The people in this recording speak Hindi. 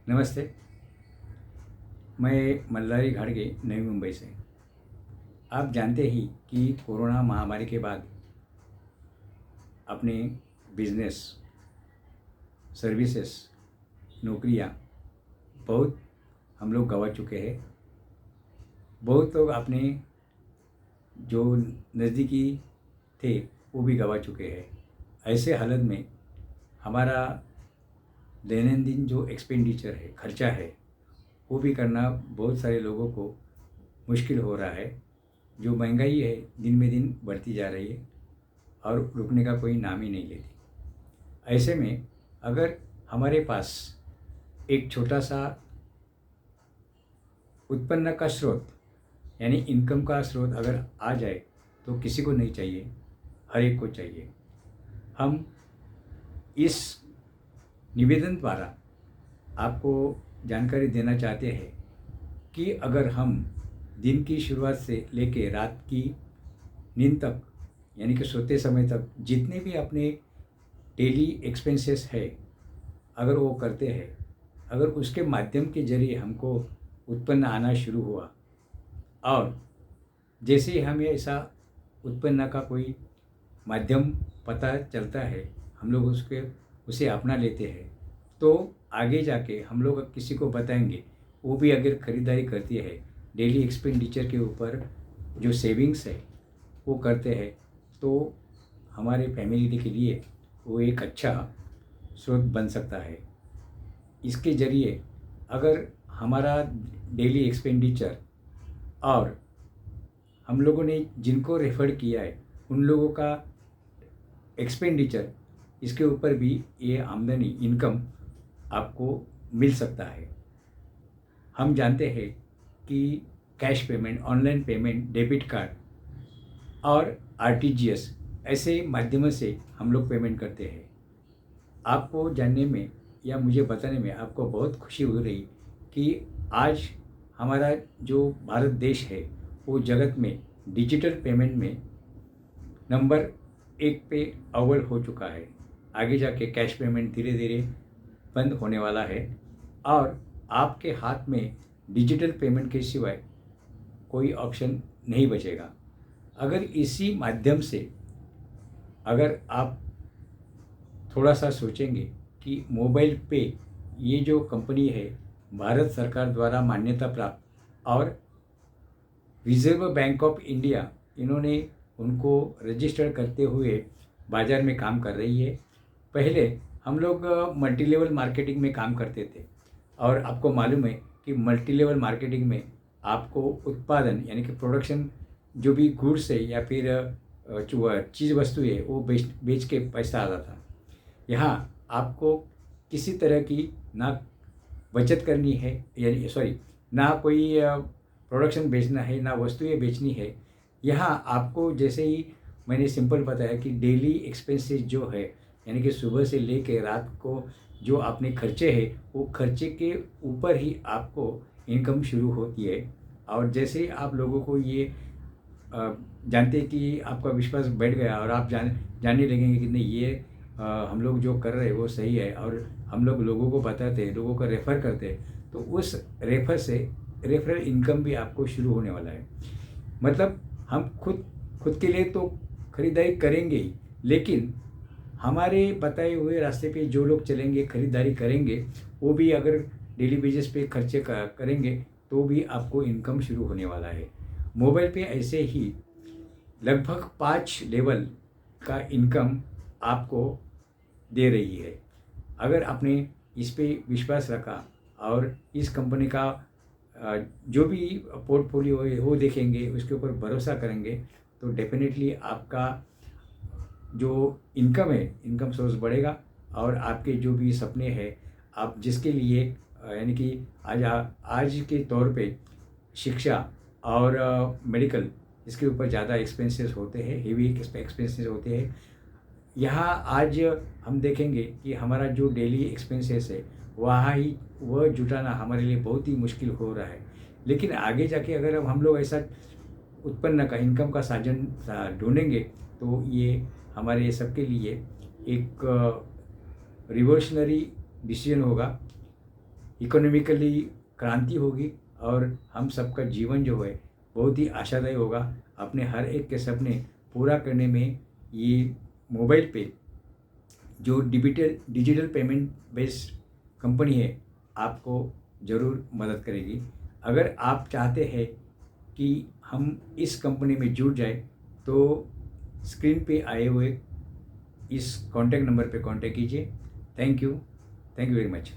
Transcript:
नमस्ते। मैं मल्हारी घाड़गे नवी मुंबई से। आप जानते ही कि कोरोना महामारी के बाद अपने बिजनेस, सर्विसेज, नौकरियां बहुत हम लोग गंवा चुके हैं। बहुत लोग अपने जो नज़दीकी थे वो भी गंवा चुके हैं। ऐसे हालत में हमारा दैनंदिन जो एक्सपेंडिचर है, खर्चा है, वो भी करना बहुत सारे लोगों को मुश्किल हो रहा है। जो महंगाई है दिन में दिन बढ़ती जा रही है और रुकने का कोई नाम ही नहीं लेती। ऐसे में अगर हमारे पास एक छोटा सा उत्पन्न का स्रोत यानी इनकम का स्रोत अगर आ जाए तो किसी को नहीं चाहिए, हर एक को चाहिए। हम इस निवेदन द्वारा आपको जानकारी देना चाहते हैं कि अगर हम दिन की शुरुआत से लेके रात की नींद तक यानी कि सोते समय तक जितने भी अपने डेली एक्सपेंसेस है अगर वो करते हैं, अगर उसके माध्यम के जरिए हमको उत्पन्न आना शुरू हुआ और जैसे ही हमें ऐसा उत्पन्न का कोई माध्यम पता चलता है, हम लोग उसे अपना लेते हैं, तो आगे जाके हम लोग किसी को बताएंगे, वो भी अगर ख़रीदारी करती है, डेली एक्सपेंडिचर के ऊपर जो सेविंग्स है वो करते हैं, तो हमारे फैमिली के लिए वो एक अच्छा स्रोत बन सकता है। इसके ज़रिए अगर हमारा डेली एक्सपेंडिचर और हम लोगों ने जिनको रेफर किया है उन लोगों का एक्सपेंडिचर, इसके ऊपर भी ये आमदनी इनकम आपको मिल सकता है। हम जानते हैं कि cash payment, online payment, debit card और आरटीजीएस ऐसे माध्यमों से हम लोग पेमेंट करते हैं। आपको जानने में या मुझे बताने में आपको बहुत खुशी हो रही कि आज हमारा जो भारत देश है वो जगत में डिजिटल पेमेंट में नंबर 1 पे अव्वल हो चुका है। आगे जाके कैश पेमेंट धीरे धीरे बंद होने वाला है और आपके हाथ में डिजिटल पेमेंट के सिवाय कोई ऑप्शन नहीं बचेगा। अगर इसी माध्यम से अगर आप थोड़ा सा सोचेंगे कि मोबाइल पे ये जो कंपनी है भारत सरकार द्वारा मान्यता प्राप्त और रिजर्व बैंक ऑफ इंडिया इन्होंने उनको रजिस्टर करते हुए बाज़ार में काम कर रही है। पहले हम लोग मल्टी लेवल मार्केटिंग में काम करते थे और आपको मालूम है कि मल्टी लेवल मार्केटिंग में आपको उत्पादन यानी कि प्रोडक्शन जो भी गुड्स है या फिर चीज़ वस्तु है वो बेच के पैसा आता था। यहाँ आपको किसी तरह की ना बचत करनी है यानी ना कोई प्रोडक्शन बेचना है ना वस्तुएं बेचनी है। यहाँ आपको जैसे ही मैंने सिंपल बताया कि डेली एक्सपेंसेस जो है यानी कि सुबह से लेके रात को जो आपने खर्चे हैं वो खर्चे के ऊपर ही आपको इनकम शुरू होती है। और जैसे ही आप लोगों को ये जानते हैं कि आपका विश्वास बैठ गया और आप जानने लगेंगे कि नहीं ये हम लोग जो कर रहे हैं वो सही है और हम लोग लोगों को बताते हैं, लोगों को रेफ़र करते हैं, तो उस रेफ़र से रेफरल इनकम भी आपको शुरू होने वाला है। मतलब हम खुद के लिए तो ख़रीदारी करेंगे ही, लेकिन हमारे बताए हुए रास्ते पे जो लोग चलेंगे, ख़रीदारी करेंगे, वो भी अगर डेली बेसिस पे खर्चे करेंगे तो भी आपको इनकम शुरू होने वाला है। मोबाइल पे ऐसे ही लगभग 5 लेवल का इनकम आपको दे रही है। अगर आपने इस पे विश्वास रखा और इस कंपनी का जो भी पोर्टफोलियो है वो देखेंगे, उसके ऊपर भरोसा करेंगे, तो डेफिनेटली आपका जो इनकम है, इनकम सोर्स बढ़ेगा और आपके जो भी सपने हैं, आप जिसके लिए यानी कि आज के तौर पे शिक्षा और मेडिकल इसके ऊपर ज़्यादा एक्सपेंसेस होते हैं, हेवी एक्सपेंसेस होते हैं। यहाँ आज हम देखेंगे कि हमारा जो डेली एक्सपेंसेस है वह जुटाना हमारे लिए बहुत ही मुश्किल हो रहा है। लेकिन आगे जाके अगर हम लोग ऐसा उत्पन्न का इनकम का साधन ढूंढेंगे तो ये हमारे सबके लिए एक रिवोल्यूशनरी डिसीजन होगा। इकोनॉमिकली क्रांति होगी और हम सबका जीवन जो है बहुत ही आशादायी होगा। अपने हर एक के सपने पूरा करने में ये मोबाइल पे जो डिजिटल पेमेंट बेस्ड कंपनी है आपको ज़रूर मदद करेगी। अगर आप चाहते हैं कि हम इस कंपनी में जुड़ जाए तो स्क्रीन पे आए हुए इस कॉन्टैक्ट नंबर पे कॉन्टैक्ट कीजिए। Thank you very much.